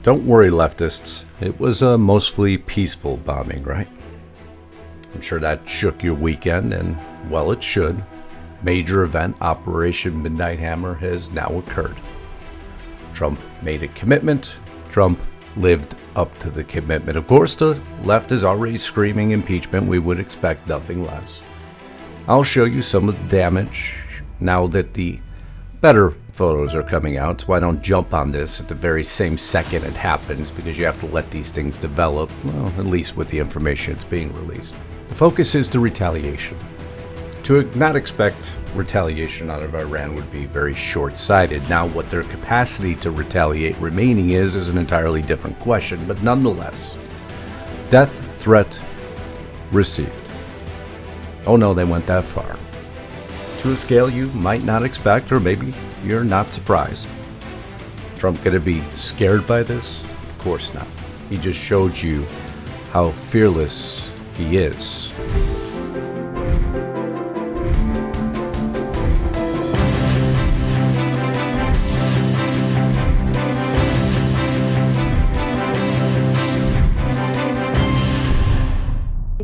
Don't worry, leftists. It was a mostly peaceful bombing, right? I'm sure that shook your weekend, and, well, it should. Major event, Operation Midnight Hammer, has now occurred. Trump made a commitment. Trump lived up to the commitment. Of course, the left is already screaming impeachment. We would expect nothing less. I'll show you some of the damage now that the better photos are coming out, so I don't jump on this at the very same second it happens, because you have to let these things develop, well, at least with the information that's being released. The focus is the retaliation. To not expect retaliation out of Iran would be very short-sighted. Now, what their capacity to retaliate remaining is an entirely different question, but nonetheless, death threat received. Oh no, they went that far. To a scale you might not expect, or maybe you're not surprised. Trump gonna be scared by this? Of course not. He just showed you how fearless he is.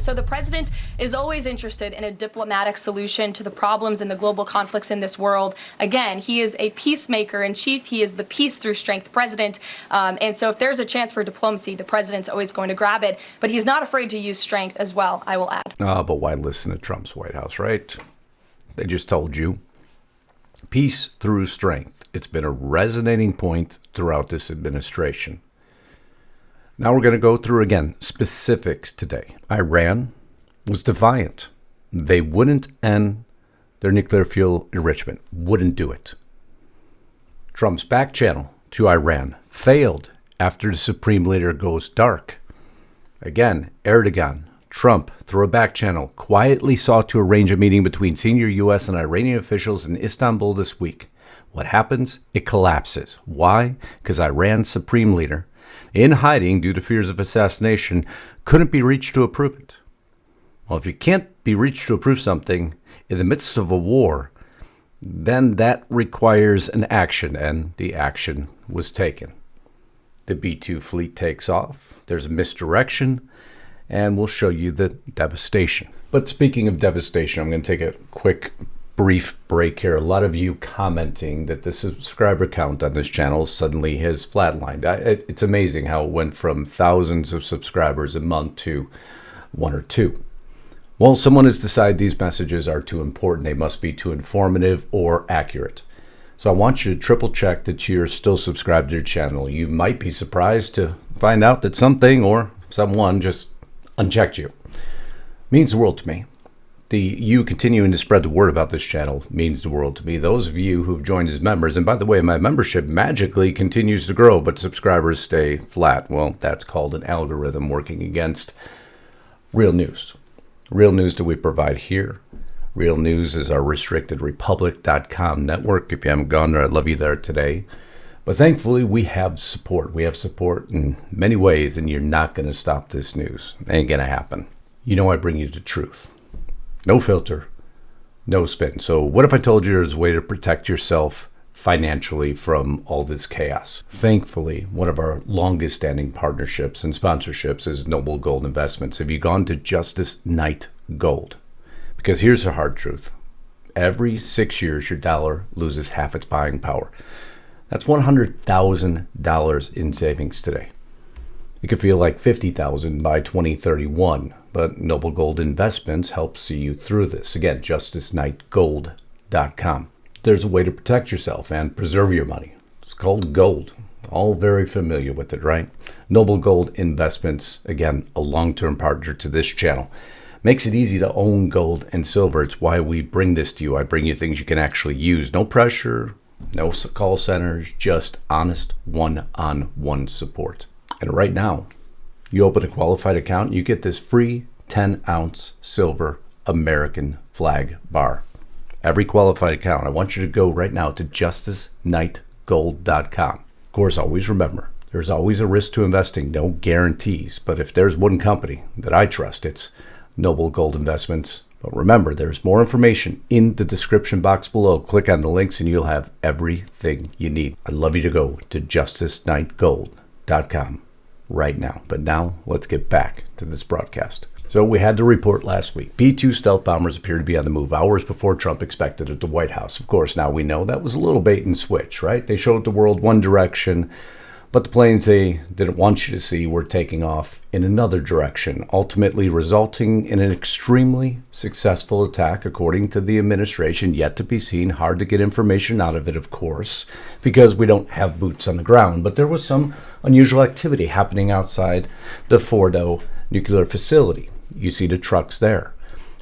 So the president is always interested in a diplomatic solution to the problems and the global conflicts in this world. Again, he is a peacemaker in chief. He is the peace through strength president. And so if there's a chance for diplomacy, the president's always going to grab it. But he's not afraid to use strength as well, I will add. But why listen to Trump's White House, right? They just told you. Peace through strength. It's been a resonating point throughout this administration. Now we're going to go through, again, specifics today. Iran was defiant. They wouldn't end their nuclear fuel enrichment. Wouldn't do it. Trump's back channel to Iran failed after the supreme leader goes dark. Again, Erdogan, Trump, through a back channel, quietly sought to arrange a meeting between senior U.S. and Iranian officials in Istanbul this week. What happens? It collapses. Why? Because Iran's supreme leader, in hiding due to fears of assassination, couldn't be reached to approve it. Well, if you can't be reached to approve something in the midst of a war, then that requires an action, and the action was taken. The B-2 fleet takes off, there's a misdirection, and we'll show you the devastation. But speaking of devastation, I'm going to take a quick brief break here. A lot of you commenting that the subscriber count on this channel suddenly has flatlined. It's amazing how it went from thousands of subscribers a month to one or two. Well, someone has decided these messages are too important. They must be too informative or accurate. So I want you to triple check that you're still subscribed to your channel. You might be surprised to find out that something or someone just unchecked you. It means the world to me. You continuing to spread the word about this channel means the world to me. Those of you who've joined as members, and by the way, my membership magically continues to grow, but subscribers stay flat. Well, that's called an algorithm working against real news. Real news that we provide here. Real news is our restrictedrepublic.com network. If you haven't gone there, I'd love you there today. But thankfully, we have support. We have support in many ways, and you're not going to stop this news. It ain't going to happen. You know I bring you the truth. No filter, no spin. So what if I told you there's a way to protect yourself financially from all this chaos? Thankfully, one of our longest standing partnerships and sponsorships is Noble Gold Investments. Have you gone to Justus Knight Gold? Because here's the hard truth. Every 6 years, your dollar loses half its buying power. That's $100,000 in savings today. It could feel like $50,000 by 2031. But Noble Gold Investments helps see you through this. Again, JustusKnightGold.com. There's a way to protect yourself and preserve your money. It's called gold. All very familiar with it, right? Noble Gold Investments, again, a long-term partner to this channel. Makes it easy to own gold and silver. It's why we bring this to you. I bring you things you can actually use. No pressure, no call centers, just honest one-on-one support. And right now, you open a qualified account, you get this free 10-ounce silver American flag bar. Every qualified account. I want you to go right now to JustusKnightGold.com. Of course, always remember, there's always a risk to investing, no guarantees. But if there's one company that I trust, it's Noble Gold Investments. But remember, there's more information in the description box below. Click on the links and you'll have everything you need. I'd love you to go to JustusKnightGold.com. CallNobleGold.com right now. But now let's get back to this broadcast. So we had the report last week. B-2 stealth bombers appear to be on the move hours before Trump expected at the White House. Of course, now we know that was a little bait and switch, right? They showed the world one direction, but the planes they didn't want you to see were taking off in another direction, ultimately resulting in an extremely successful attack, according to the administration, yet to be seen. Hard to get information out of it, of course, because we don't have boots on the ground. But there was some unusual activity happening outside the Fordo nuclear facility. You see the trucks there.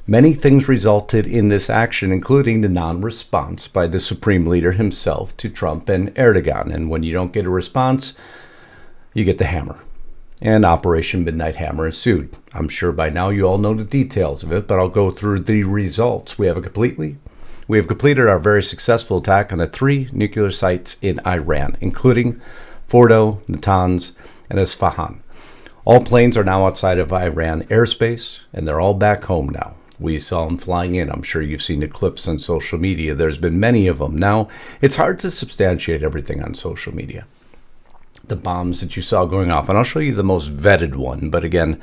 Many things resulted in this action, including the non-response by the Supreme Leader himself to Trump and Erdogan. And when you don't get a response, you get the hammer. And Operation Midnight Hammer ensued. I'm sure by now you all know the details of it, but I'll go through the results. We have completed our very successful attack on the 3 nuclear sites in Iran, including Fordo, Natanz, and Isfahan. All planes are now outside of Iran airspace, and they're all back home now. We saw them flying in. I'm sure you've seen the clips on social media. There's been many of them. Now, it's hard to substantiate everything on social media. The bombs that you saw going off, and I'll show you the most vetted one, but again,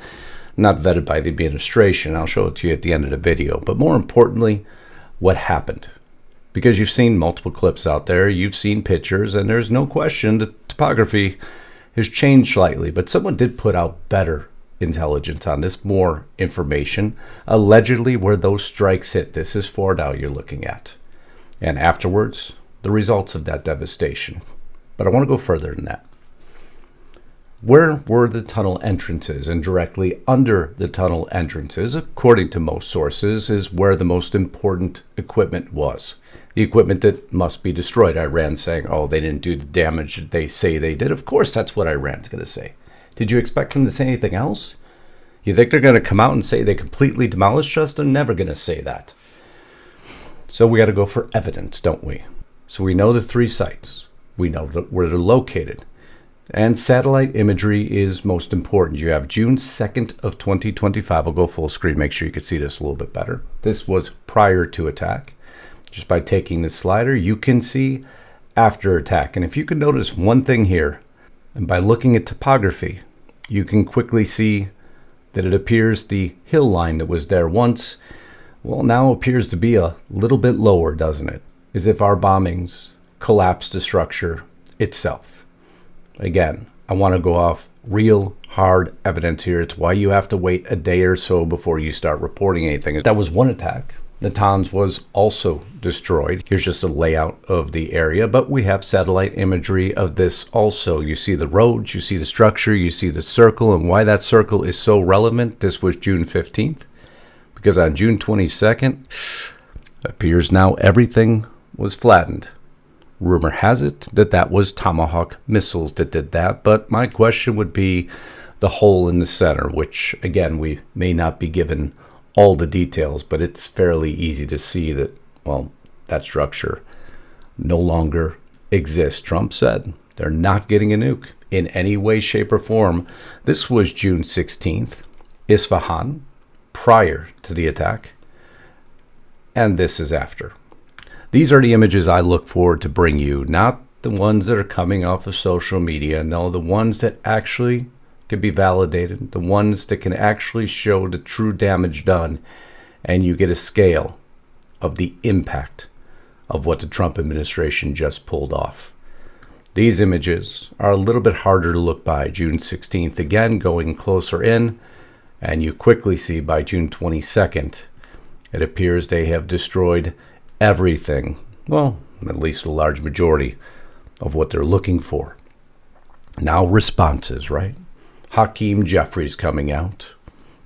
not vetted by the administration. I'll show it to you at the end of the video. But more importantly, what happened? Because you've seen multiple clips out there, you've seen pictures, and there's no question the topography has changed slightly, but someone did put out better intelligence on this, more information, allegedly where those strikes hit. This is Fordow you're looking at. And afterwards, the results of that devastation. But I want to go further than that. Where were the tunnel entrances? And directly under the tunnel entrances, according to most sources, is where the most important equipment was. The equipment that must be destroyed. Iran saying, oh, they didn't do the damage that they say they did. Of course, that's what Iran's going to say. Did you expect them to say anything else? You think they're going to come out and say they completely demolished us? They're never going to say that. So we got to go for evidence, don't we? So we know the 3 sites. We know where they're located. And satellite imagery is most important. You have June 2nd of 2025. I'll go full screen, make sure you can see this a little bit better. This was prior to attack. Just by taking the slider, you can see after attack. And if you can notice one thing here, and by looking at topography, you can quickly see that it appears the hill line that was there once, well, now appears to be a little bit lower, doesn't it? As if our bombings collapsed the structure itself. Again, I want to go off real hard evidence here. It's why you have to wait a day or so before you start reporting anything. That was one attack. Natanz was also destroyed. Here's just a layout of the area, but we have satellite imagery of this also. You see the roads, you see the structure, you see the circle, and why that circle is so relevant. This was June 15th, because on June 22nd, appears now everything was flattened. Rumor has it that that was Tomahawk missiles that did that, but my question would be the hole in the center, which, again, we may not be given all the details, but it's fairly easy to see that, well, that structure no longer exists. Trump said they're not getting a nuke in any way, shape, or form. This was June 16th, Isfahan, prior to the attack, and this is after. These are the images I look forward to bring you, not the ones that are coming off of social media. No, the ones that actually can be validated, the ones that can actually show the true damage done, and you get a scale of the impact of what the Trump administration just pulled off. These images are a little bit harder to look by. June 16th, again, going closer in, and you quickly see by June 22nd, it appears they have destroyed everything, well, at least a large majority of what they're looking for. Now responses, right? Hakeem Jeffries coming out.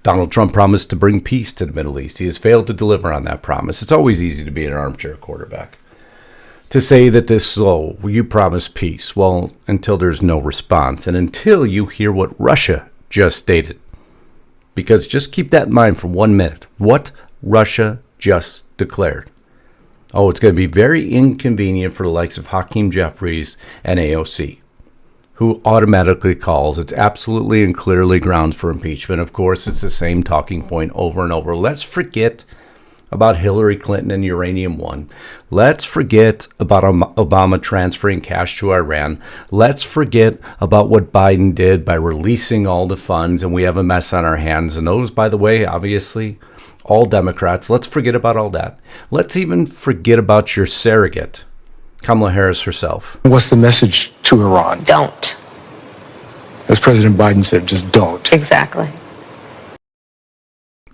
Donald Trump promised to bring peace to the Middle East. He has failed to deliver on that promise. It's always easy to be an armchair quarterback. To say that this, oh, you promised peace. Well, until there's no response and until you hear what Russia just stated. Because just keep that in mind for 1 minute. What Russia just declared. Oh, it's going to be very inconvenient for the likes of Hakeem Jeffries and AOC, who automatically calls. It's absolutely and clearly grounds for impeachment. Of course, it's the same talking point over and over. Let's forget about Hillary Clinton and Uranium One. Let's forget about Obama transferring cash to Iran. Let's forget about what Biden did by releasing all the funds, and we have a mess on our hands. And those, by the way, obviously, all Democrats. Let's forget about all that. Let's even forget about your surrogate, Kamala Harris herself. What's the message to Iran? Don't. As President Biden said, just don't. Exactly.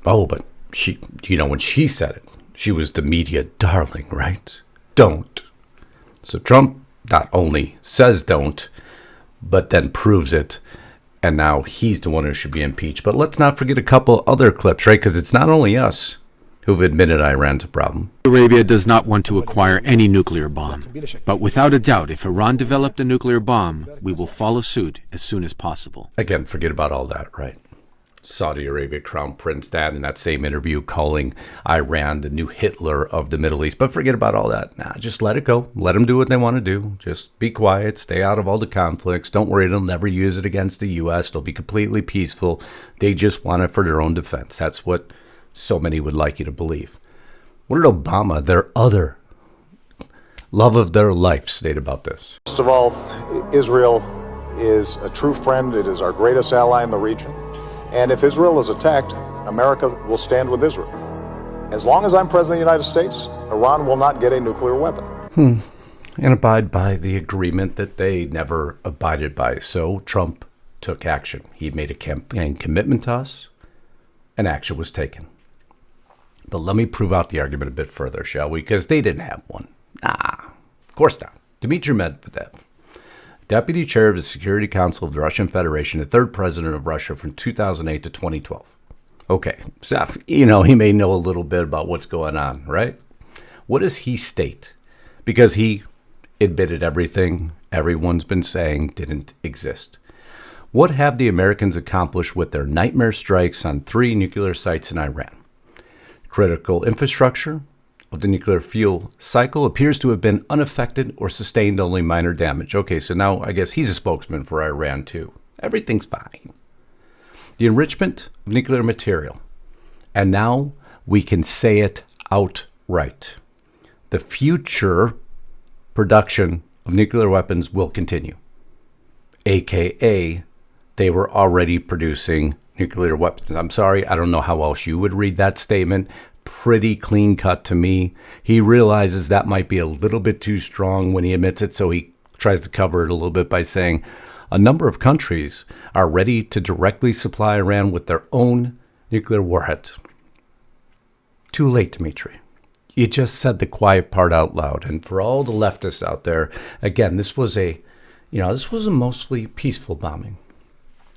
Oh, but she, when she said it, she was the media darling, right? Don't. So Trump not only says don't, but then proves it. And now he's the one who should be impeached. But let's not forget a couple other clips, right? Because it's not only us who've admitted Iran's a problem. Arabia does not want to acquire any nuclear bomb. But without a doubt, if Iran developed a nuclear bomb, we will follow suit as soon as possible. Again, forget about all that, right? Saudi Arabia Crown Prince that in that same interview calling Iran the new Hitler of the Middle East. But forget about all that. Nah, just let it go. Let them do what they want to do. Just be quiet. Stay out of all the conflicts. Don't worry. They'll never use it against the U.S. They'll be completely peaceful. They just want it for their own defense. That's what so many would like you to believe. What did Obama, their other love of their life, state about this? First of all, Israel is a true friend. It is our greatest ally in the region. And if Israel is attacked, America will stand with Israel. As long as I'm President of the United States, Iran will not get a nuclear weapon. And abide by the agreement that they never abided by. So Trump took action. He made a campaign commitment to us, and action was taken. But let me prove out the argument a bit further, shall we? Because they didn't have one. Of course not. Dmitry Medvedev, Deputy Chair of the Security Council of the Russian Federation, the third president of Russia from 2008 to 2012. Okay, so, he may know a little bit about what's going on, right? What does he state? Because he admitted everything everyone's been saying didn't exist. What have the Americans accomplished with their nightmare strikes on 3 nuclear sites in Iran? Critical infrastructure of the nuclear fuel cycle appears to have been unaffected or sustained only minor damage. Okay, so now I guess he's a spokesman for Iran too. Everything's fine. The enrichment of nuclear material. And now we can say it outright. The future production of nuclear weapons will continue. AKA, they were already producing nuclear weapons. I'm sorry, I don't know how else you would read that statement. Pretty clean cut to me. He realizes that might be a little bit too strong when he admits it, so he tries to cover it a little bit by saying a number of countries are ready to directly supply Iran with their own nuclear warheads. Too late, Dmitry. You just said the quiet part out loud. And for all the leftists out there, again, this was a mostly peaceful bombing.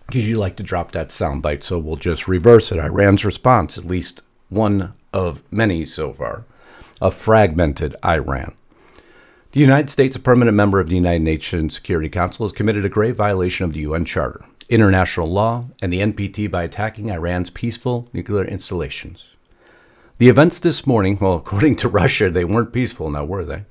Because you like to drop that soundbite, so we'll just reverse it. Iran's response, at least one of many so far, a fragmented Iran. The United States, a permanent member of the United Nations Security Council, has committed a grave violation of the UN Charter, international law, and the NPT by attacking Iran's peaceful nuclear installations. The events this morning, well, according to Russia, they weren't peaceful now, were they?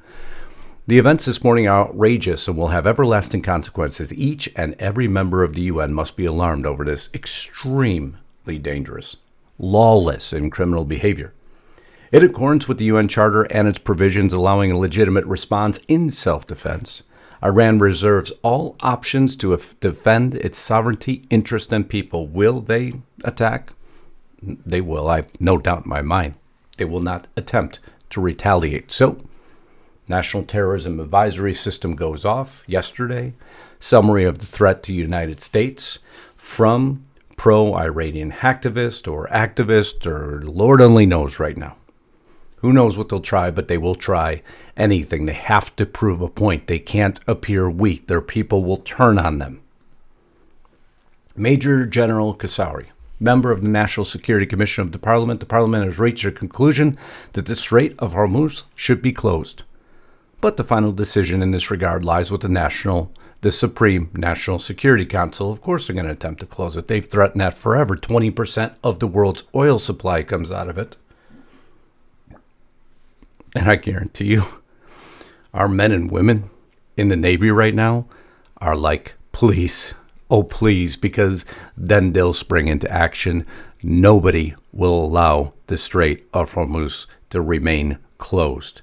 The events this morning are outrageous and will have everlasting consequences. Each and every member of the UN must be alarmed over this extremely dangerous, lawless, and criminal behavior. In accordance with the UN Charter and its provisions allowing a legitimate response in self-defense, Iran reserves all options to defend its sovereignty, interest, and people. Will they attack? They will. I have no doubt in my mind. They will not attempt to retaliate. So, National Terrorism Advisory System goes off yesterday. Summary of the threat to the United States from pro-Iranian hacktivist or activist or Lord only knows right now. Who knows what they'll try, but they will try anything. They have to prove a point. They can't appear weak. Their people will turn on them. Major General Kassawi, member of the National Security Commission of the Parliament has reached a conclusion that the Strait of Hormuz should be closed. But the final decision in this regard lies with the Supreme National Security Council. Of course they're going to attempt to close it. They've threatened that forever. 20% of the world's oil supply comes out of it. And I guarantee you, our men and women in the Navy right now are like, please, oh please, because then they'll spring into action. Nobody will allow the Strait of Hormuz to remain closed.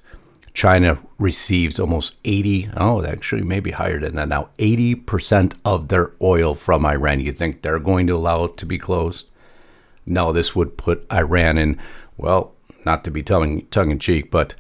China receives almost actually maybe higher than that now, 80% of their oil from Iran. You think they're going to allow it to be closed? No, this would put Iran in, well, not to be tongue-in-cheek, but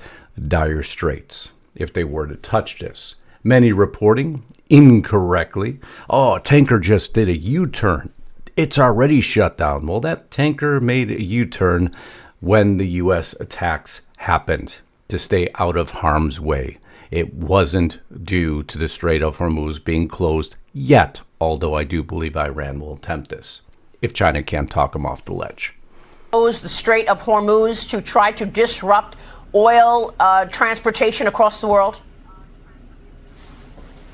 dire straits if they were to touch this. Many reporting incorrectly, a tanker just did a U-turn. It's already shut down. Well, that tanker made a U-turn when the U.S. attacks happened to stay out of harm's way. It wasn't due to the Strait of Hormuz being closed yet, although I do believe Iran will attempt this if China can't talk them off the ledge. The Strait of Hormuz to try to disrupt oil transportation across the world?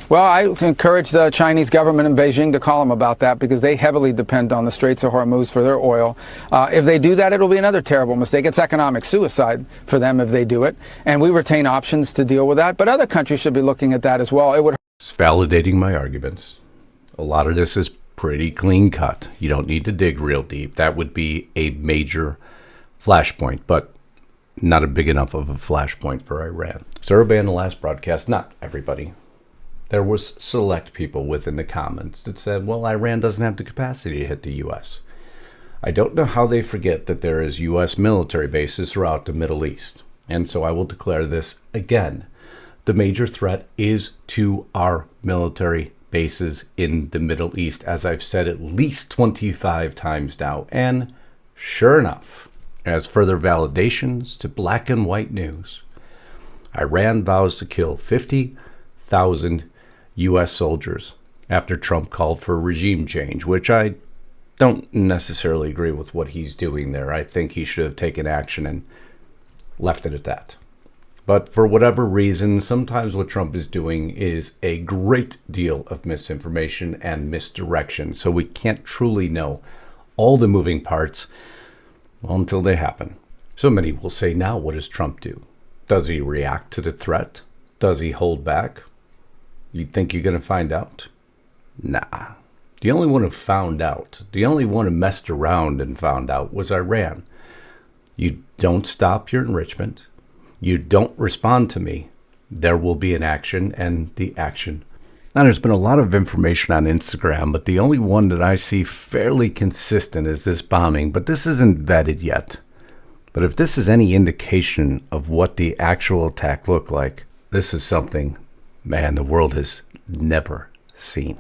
Well, I encourage the Chinese government in Beijing to call them about that because they heavily depend on the Straits of Hormuz for their oil. If they do that, it'll be another terrible mistake. It's economic suicide for them if they do it. And we retain options to deal with that. But other countries should be looking at that as well. It would. It's validating my arguments. A lot of this is pretty clean cut. You don't need to dig real deep. That would be a major flashpoint, but not a big enough of a flashpoint for Iran. So everybody in the last broadcast, not everybody, there was select people within the comments that said, well, Iran doesn't have the capacity to hit the U.S. I don't know how they forget that there is U.S. military bases throughout the Middle East. And so I will declare this again. The major threat is to our military bases in the Middle East, as I've said at least 25 times now. And sure enough, as further validations to black and white news, Iran vows to kill 50,000 U.S. soldiers after Trump called for regime change, which I don't necessarily agree with what he's doing there. I think he should have taken action and left it at that. But for whatever reason, sometimes what Trump is doing is a great deal of misinformation and misdirection. So we can't truly know all the moving parts until they happen. So many will say, now what does Trump do? Does he react to the threat? Does he hold back? You think you're going to find out? Nah. The only one who found out, the only one who messed around and found out was Iran. You don't stop your enrichment. You don't respond to me. There will be an action, and the action. Now, there's been a lot of information on Instagram, but the only one that I see fairly consistent is this bombing. But this isn't vetted yet. But if this is any indication of what the actual attack looked like, this is something, man, the world has never seen.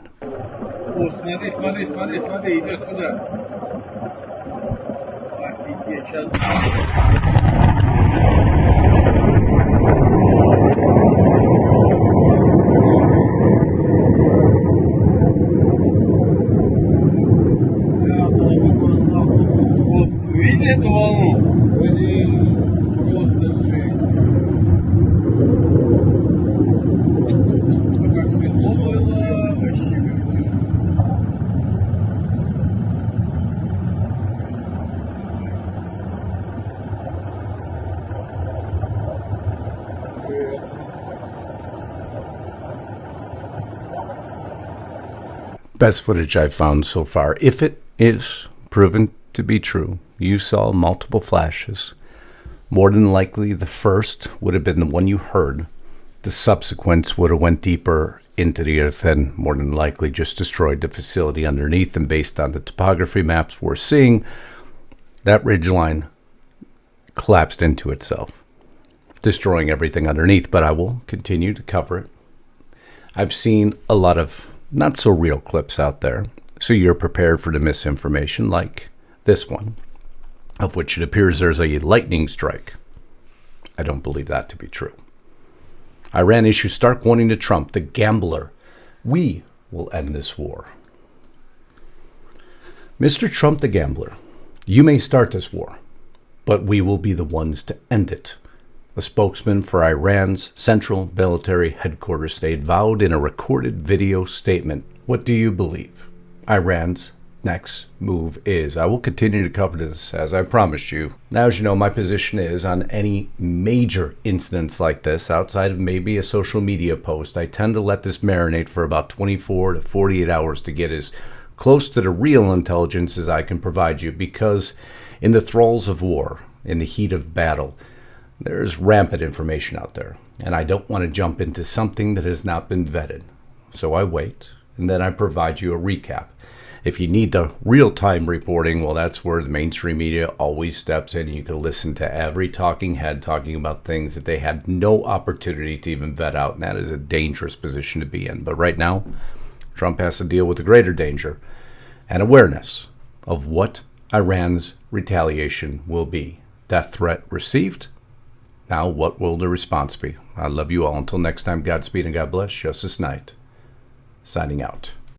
Смотри, идет сюда. Офигеть, сейчас. Вот, видели эту волну? Просто жесть. Как светло было, вообще. Best footage I've found so far. If it is proven to be true, you saw multiple flashes. More than likely, the first would have been the one you heard. The subsequents would have went deeper into the earth and more than likely just destroyed the facility underneath. And based on the topography maps we're seeing, that ridgeline collapsed into itself, destroying everything underneath. But I will continue to cover it. I've seen a lot of not so real clips out there, so you're prepared for the misinformation like this one, of which it appears there's a lightning strike. I don't believe that to be true. Iran issues stark warning to Trump, the gambler. We will end this war. Mr. Trump, the gambler, you may start this war, but we will be the ones to end it. A spokesman for Iran's central military headquarters state vowed in a recorded video statement. What do you believe Iran's next move is? I will continue to cover this as I promised you. Now, as you know, my position is on any major incidents like this, outside of maybe a social media post, I tend to let this marinate for about 24 to 48 hours to get as close to the real intelligence as I can provide you, because In the thralls of war, in the heat of battle, there's rampant information out there, and I don't want to jump into something that has not been vetted. So I wait, and then I provide you a recap. If you need the real-time reporting, well, that's where the mainstream media always steps in. You can listen to every talking head talking about things that they had no opportunity to even vet out, and that is a dangerous position to be in. But right now, Trump has to deal with a greater danger and awareness of what Iran's retaliation will be. Death threat received. Now, what will the response be? I love you all. Until next time, Godspeed and God bless. Justus Knight, signing out.